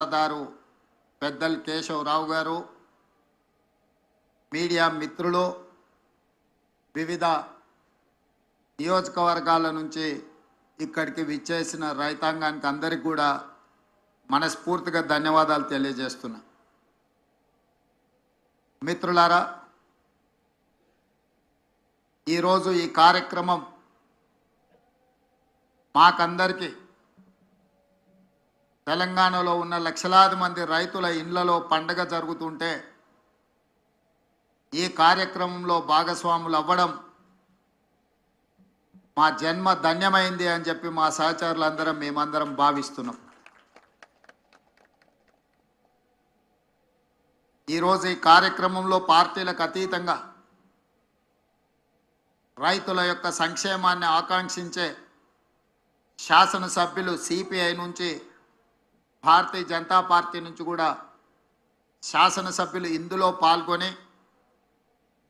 దారు పెద్దలు కేశవరావు గారు, మీడియా మిత్రులు, వివిధ నియోజకవర్గాల నుంచి ఇక్కడికి విచ్చేసిన రైతాంగానికి అందరికీ కూడా మనస్ఫూర్తిగా ధన్యవాదాలు తెలియజేస్తున్నా. మిత్రులారా, ఈరోజు ఈ కార్యక్రమం మాకందరికీ తెలంగాణలో ఉన్న లక్షలాది మంది రైతుల ఇళ్లలో పండగ జరుగుతుంటే ఈ కార్యక్రమంలో భాగస్వాములు అవ్వడం మా జన్మ ధన్యమైంది అని చెప్పి మా సహచరులందరం మేమందరం భావిస్తున్నాం. ఈరోజు ఈ కార్యక్రమంలో పార్టీలకు అతీతంగా రైతుల యొక్క సంక్షేమాన్ని ఆకాంక్షించే శాసనసభ్యులు సిపిఐ నుంచి, భారతీయ జనతా పార్టీ నుంచి కూడా శాసనసభ్యులు ఇందులో పాల్గొని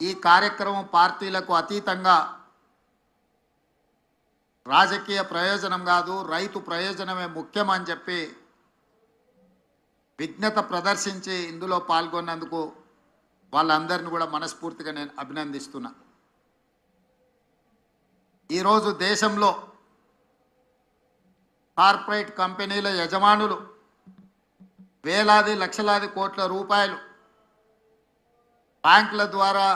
ఈ కార్యక్రమం పార్టీలకు అతీతంగా రాజకీయ ప్రయోజనం కాదు, రైతు ప్రయోజనమే ముఖ్యం అని చెప్పి విజ్ఞత ప్రదర్శించి ఇందులో పాల్గొన్నందుకు వాళ్ళందరినీ కూడా మనస్ఫూర్తిగా నేను అభినందిస్తున్నా. ఈరోజు దేశంలో కార్పొరేట్ కంపెనీల యజమానులు వేలాది లక్షలాది కోట్ల రూపాయలు బ్యాంకుల ద్వారా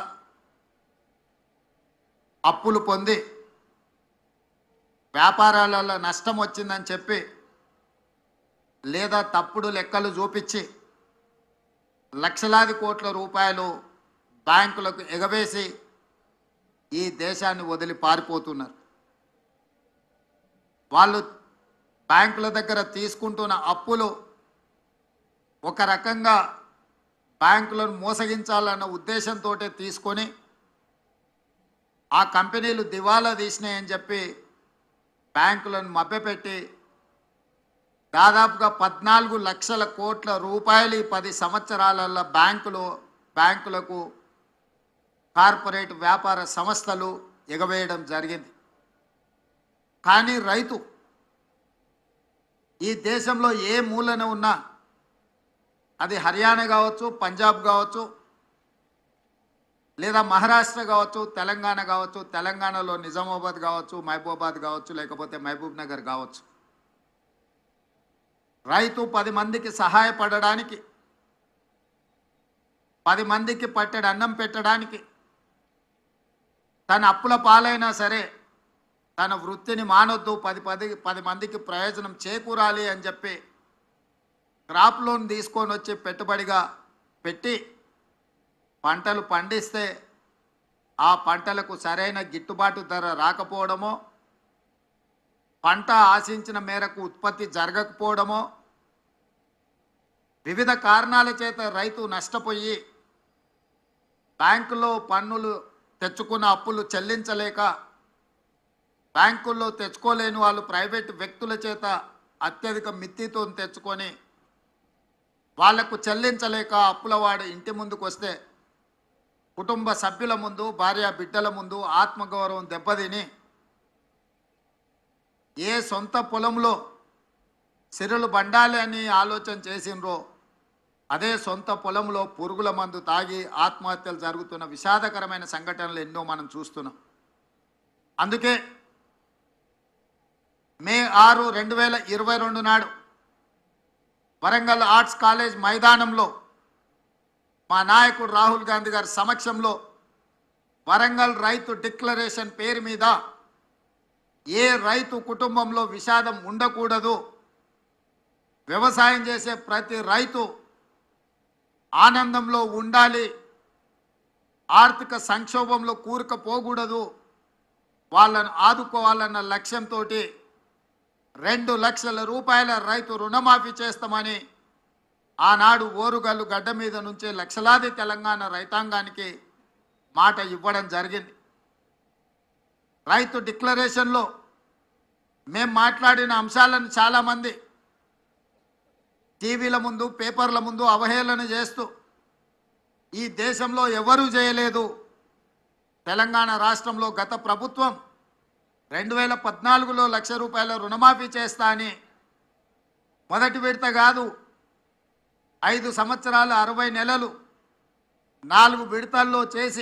అప్పులు పొంది వ్యాపారాలలో నష్టం వచ్చిందని చెప్పి లేదా తప్పుడు లెక్కలు చూపించి లక్షలాది కోట్ల రూపాయలు బ్యాంకులకు ఎగవేసి ఈ దేశాన్ని వదిలి పారిపోతున్నారు. వాళ్ళు బ్యాంకుల దగ్గర తీసుకుంటున్న అప్పులు ఒక రకంగా బ్యాంకులను మోసగించాలన్న ఉద్దేశంతో తీసుకొని ఆ కంపెనీలు దివాలా తీసినాయని చెప్పి బ్యాంకులను మభ్యపెట్టి దాదాపుగా 14 లక్షల కోట్ల రూపాయలు 10 సంవత్సరాలలో బ్యాంకులకు కార్పొరేట్ వ్యాపార సంస్థలు ఎగవేయడం జరిగింది. కానీ రైతు ఈ దేశంలో ఏ మూలన ఉన్నా, అది హర్యానా కావచ్చు, పంజాబ్ కావచ్చు, లేదా మహారాష్ట్ర కావచ్చు, తెలంగాణ కావచ్చు, తెలంగాణలో నిజామాబాద్ కావచ్చు, మహబూబాబాద్ కావచ్చు, లేకపోతే మహబూబ్ నగర్ కావచ్చు, రైతు 10 మందికి సహాయపడడానికి, 10 మందికి పట్టెడు అన్నం పెట్టడానికి, తన అప్పుల పాలైనా సరే తన వృత్తిని మానొద్దు, 10 మందికి ప్రయోజనం చేకూరాలి అని చెప్పి క్రాప్ లోన్ తీసుకొని వచ్చి పెట్టుబడిగా పెట్టి పంటలు పండిస్తే ఆ పంటలకు సరైన గిట్టుబాటు ధర రాకపోవడమో, పంట ఆశించిన మేరకు ఉత్పత్తి జరగకపోవడమో, వివిధ కారణాల చేత రైతు నష్టపోయి బ్యాంకులో పన్నులు తెచ్చుకున్న అప్పులు చెల్లించలేక, బ్యాంకుల్లో తెచ్చుకోలేని వాళ్ళు ప్రైవేటు వ్యక్తుల చేత అత్యధిక మిత్తితో తెచ్చుకొని వాళ్లకు చెల్లించలేక అప్పులవాడు ఇంటి ముందుకు వస్తే కుటుంబ సభ్యుల ముందు, భార్య బిడ్డల ముందు ఆత్మగౌరవం దెబ్బతిని ఏ సొంత పొలంలో సిరులు బండాలి అని ఆలోచన చేసినరో అదే సొంత పొలంలో పురుగుల మందు తాగి ఆత్మహత్యలు జరుగుతున్న విషాదకరమైన సంఘటనలు ఎన్నో మనం చూస్తున్నాం. అందుకే మే 6, 2022 నాడు వరంగల్ ఆర్ట్స్ కాలేజ్ మైదానంలో మా నాయకుడు రాహుల్ గాంధీ గారి సమక్షంలో వరంగల్ రైతు డిక్లరేషన్ పేరు మీద ఏ రైతు కుటుంబంలో విషాదం ఉండకూడదు, వ్యవసాయం చేసే ప్రతి రైతు ఆనందంలో ఉండాలి, ఆర్థిక సంక్షోభంలో కూరుకుపోకూడదు, వాళ్ళను ఆదుకోవాలన్న లక్ష్యంతో 2 లక్షల రూపాయల రైతు రుణమాఫీ చేస్తామని ఆనాడు ఓరుగల్లు గడ్డ మీద నుంచే లక్షలాది తెలంగాణ రైతాంగానికి మాట ఇవ్వడం జరిగింది. రైతు డిక్లరేషన్లో మేము మాట్లాడిన అంశాలను చాలామంది టీవీల ముందు, పేపర్ల ముందు అవహేళన చేస్తూ ఈ దేశంలో ఎవరూ చేయలేదు, తెలంగాణ రాష్ట్రంలో గత ప్రభుత్వం 2014లో 1,00,000 రూపాయల రుణమాఫీ చేస్తా అని మొదటి విడత కాదు 5 సంవత్సరాలు 60 నెలలు 4 విడతల్లో చేసి